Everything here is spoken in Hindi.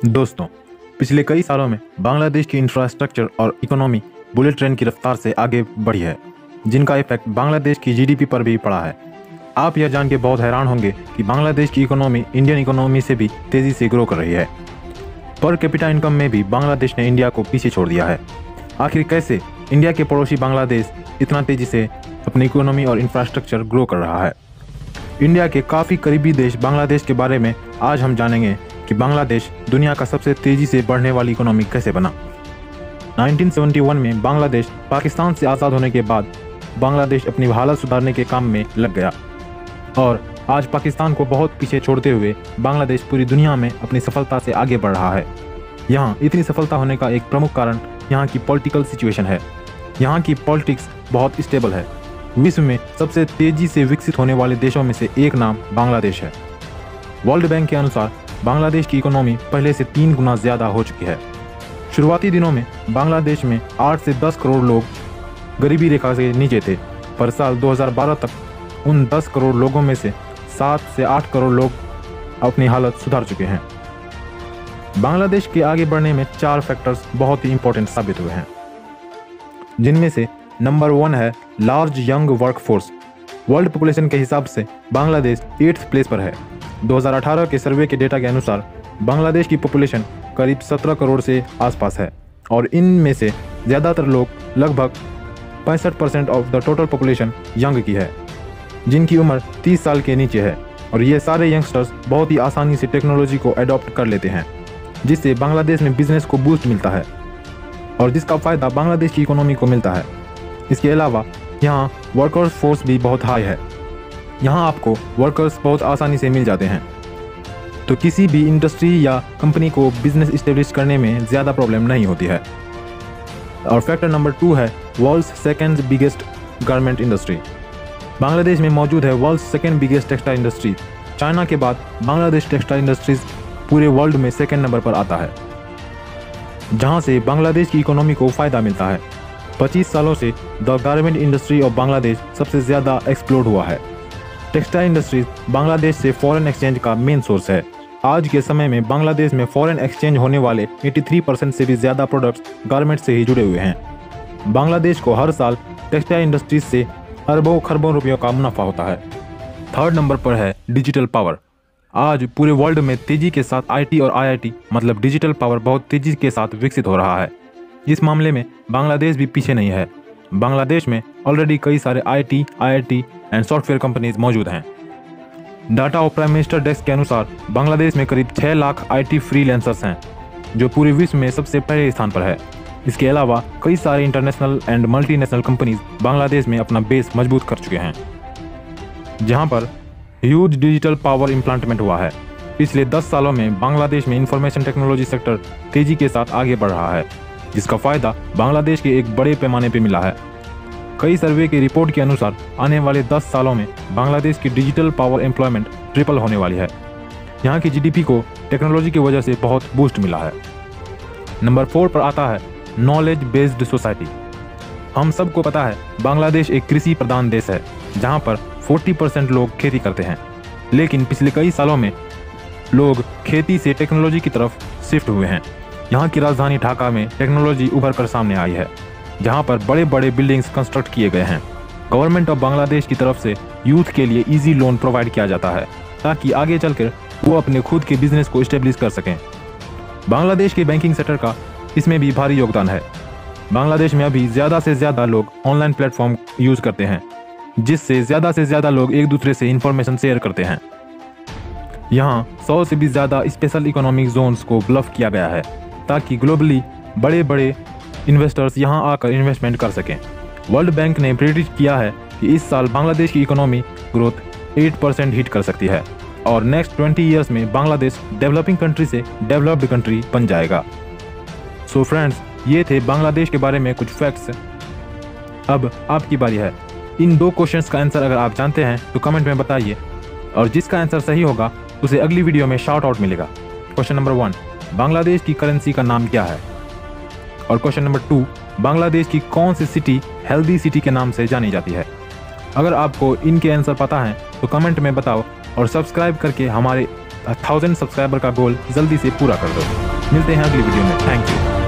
दोस्तों, पिछले कई सालों में बांग्लादेश की इंफ्रास्ट्रक्चर और इकोनॉमी बुलेट ट्रेन की रफ्तार से आगे बढ़ी है, जिनका इफेक्ट बांग्लादेश की जीडीपी पर भी पड़ा है। आप यह जान के बहुत हैरान होंगे कि बांग्लादेश की इकोनॉमी इंडियन इकोनॉमी से भी तेज़ी से ग्रो कर रही है। पर कैपिटा इनकम में भी बांग्लादेश ने इंडिया को पीछे छोड़ दिया है। आखिर कैसे इंडिया के पड़ोसी बांग्लादेश इतना तेज़ी से अपनी इकोनॉमी और इंफ्रास्ट्रक्चर ग्रो कर रहा है? इंडिया के काफ़ी करीबी देश बांग्लादेश के बारे में आज हम जानेंगे कि बांग्लादेश दुनिया का सबसे तेज़ी से बढ़ने वाली इकोनॉमी कैसे बना। 1971 में बांग्लादेश पाकिस्तान से आज़ाद होने के बाद बांग्लादेश अपनी हालत सुधारने के काम में लग गया और आज पाकिस्तान को बहुत पीछे छोड़ते हुए बांग्लादेश पूरी दुनिया में अपनी सफलता से आगे बढ़ रहा है। यहाँ इतनी सफलता होने का एक प्रमुख कारण यहाँ की पॉलिटिकल सिचुएशन है। यहाँ की पॉलिटिक्स बहुत स्टेबल है। विश्व में सबसे तेज़ी से विकसित होने वाले देशों में से एक नाम बांग्लादेश है। वर्ल्ड बैंक के अनुसार बांग्लादेश की इकोनॉमी पहले से 3 गुना ज़्यादा हो चुकी है। शुरुआती दिनों में बांग्लादेश में 8 से 10 करोड़ लोग गरीबी रेखा से नीचे थे, पर साल 2012 तक उन 10 करोड़ लोगों में से 7 से 8 करोड़ लोग अपनी हालत सुधार चुके हैं। बांग्लादेश के आगे बढ़ने में 4 फैक्टर्स बहुत ही इंपॉर्टेंट साबित हुए हैं, जिनमें से नंबर 1 है large young workforce. World population के हिसाब से बांग्लादेश 8th प्लेस पर है। 2018 के सर्वे के डेटा के अनुसार बांग्लादेश की पॉपुलेशन करीब 17 करोड़ से आसपास है और इनमें से ज़्यादातर लोग लगभग 65% of the total population young की है, जिनकी उम्र 30 साल के नीचे है। और ये सारे यंगस्टर्स बहुत ही आसानी से टेक्नोलॉजी को अडॉप्ट कर लेते हैं, जिससे बांग्लादेश में बिजनेस को बूस्ट मिलता है और जिसका फ़ायदा बांग्लादेश की इकोनॉमी को मिलता है। इसके अलावा यहाँ वर्कर्स फोर्स भी बहुत हाई है। यहाँ आपको वर्कर्स बहुत आसानी से मिल जाते हैं, तो किसी भी इंडस्ट्री या कंपनी को बिजनेस इस्टेब्लिश करने में ज़्यादा प्रॉब्लम नहीं होती है। और फैक्टर नंबर 2 है world's second biggest garment industry. Bangladesh में मौजूद है world's second biggest textile industry. China के बाद बांग्लादेश टेक्सटाइल इंडस्ट्रीज पूरे वर्ल्ड में सेकेंड नंबर पर आता है, जहाँ से बांग्लादेश की इकोनॉमी को फ़ायदा मिलता है। 25 सालों से the garment industry of Bangladesh सबसे ज़्यादा एक्सप्लोर हुआ है। टेक्सटाइल इंडस्ट्रीज बांग्लादेश से फॉरेन एक्सचेंज का मेन सोर्स है। आज के समय में बांग्लादेश में फॉरेन एक्सचेंज होने वाले 83% से भी ज़्यादा प्रोडक्ट्स गारमेंट से ही जुड़े हुए हैं। बांग्लादेश को हर साल टेक्सटाइल इंडस्ट्रीज से अरबों खरबों रुपयों का मुनाफा होता है। 3rd नंबर पर है डिजिटल पावर। आज पूरे वर्ल्ड में तेज़ी के साथ आईटी और आईआईटी मतलब डिजिटल पावर बहुत तेज़ी के साथ विकसित हो रहा है। इस मामले में बांग्लादेश भी पीछे नहीं है। बांग्लादेश में ऑलरेडी कई सारे IT, IIT and software companies मौजूद हैं। Data of prime minister desk के अनुसार बांग्लादेश में करीब 6 लाख आईटी फ्रीलांसर्स हैं, जो पूरे विश्व में सबसे पहले स्थान पर है। इसके अलावा कई सारे international and multinational companies Bangladesh में अपना बेस मजबूत कर चुके हैं, जहां पर ह्यूज डिजिटल पावर इम्प्लांटमेंट हुआ है। पिछले 10 सालों में बांग्लादेश में इंफॉर्मेशन टेक्नोलॉजी सेक्टर तेज़ी के साथ आगे बढ़ रहा है, जिसका फ़ायदा बांग्लादेश के एक बड़े पैमाने पर मिला है। कई सर्वे की रिपोर्ट के अनुसार आने वाले 10 सालों में बांग्लादेश की डिजिटल पावर एम्प्लॉयमेंट ट्रिपल होने वाली है। यहाँ की जीडीपी को टेक्नोलॉजी की वजह से बहुत बूस्ट मिला है। नंबर 4 पर आता है नॉलेज बेस्ड सोसाइटी। हम सबको पता है बांग्लादेश एक कृषि प्रधान देश है, जहाँ पर 40% लोग खेती करते हैं, लेकिन पिछले कई सालों में लोग खेती से टेक्नोलॉजी की तरफ शिफ्ट हुए हैं। यहाँ की राजधानी ढाका में टेक्नोलॉजी उभर कर सामने आई है, जहाँ पर बड़े बड़े बिल्डिंग्स कंस्ट्रक्ट किए गए हैं। गवर्नमेंट ऑफ बांग्लादेश की तरफ से यूथ के लिए इजी लोन प्रोवाइड किया जाता है, ताकि आगे चलकर वो अपने खुद के बिजनेस को इस्टेब्लिश कर सकें। बांग्लादेश के बैंकिंग सेक्टर का इसमें भी भारी योगदान है। बांग्लादेश में अभी ज़्यादा से ज़्यादा लोग ऑनलाइन प्लेटफॉर्म यूज़ करते हैं, जिससे ज़्यादा से ज़्यादा लोग एक दूसरे से इंफॉर्मेशन शेयर करते हैं। यहाँ 100 से भी ज़्यादा स्पेशल इकोनॉमिक जोन्स को ब्लफ किया गया है, ताकि ग्लोबली बड़े बड़े इन्वेस्टर्स यहाँ आकर इन्वेस्टमेंट कर सकें। वर्ल्ड बैंक ने प्रेडिक्ट किया है कि इस साल बांग्लादेश की इकोनॉमी ग्रोथ 8% हिट कर सकती है और नेक्स्ट 20 ईयर्स में बांग्लादेश डेवलपिंग कंट्री से डेवलप्ड कंट्री बन जाएगा। सो फ्रेंड्स, ये थे बांग्लादेश के बारे में कुछ फैक्ट्स। अब आपकी बारी है। इन 2 क्वेश्चंस का आंसर अगर आप जानते हैं तो कमेंट में बताइए, और जिसका आंसर सही होगा उसे अगली वीडियो में शाउट आउट मिलेगा। क्वेश्चन नंबर 1, बांग्लादेश की करेंसी का नाम क्या है? और क्वेश्चन नंबर 2, बांग्लादेश की कौन सी सिटी हेल्दी सिटी के नाम से जानी जाती है? अगर आपको इनके आंसर पता हैं तो कमेंट में बताओ और सब्सक्राइब करके हमारे 1000 सब्सक्राइबर का गोल जल्दी से पूरा कर दो। मिलते हैं अगली वीडियो में। Thank you.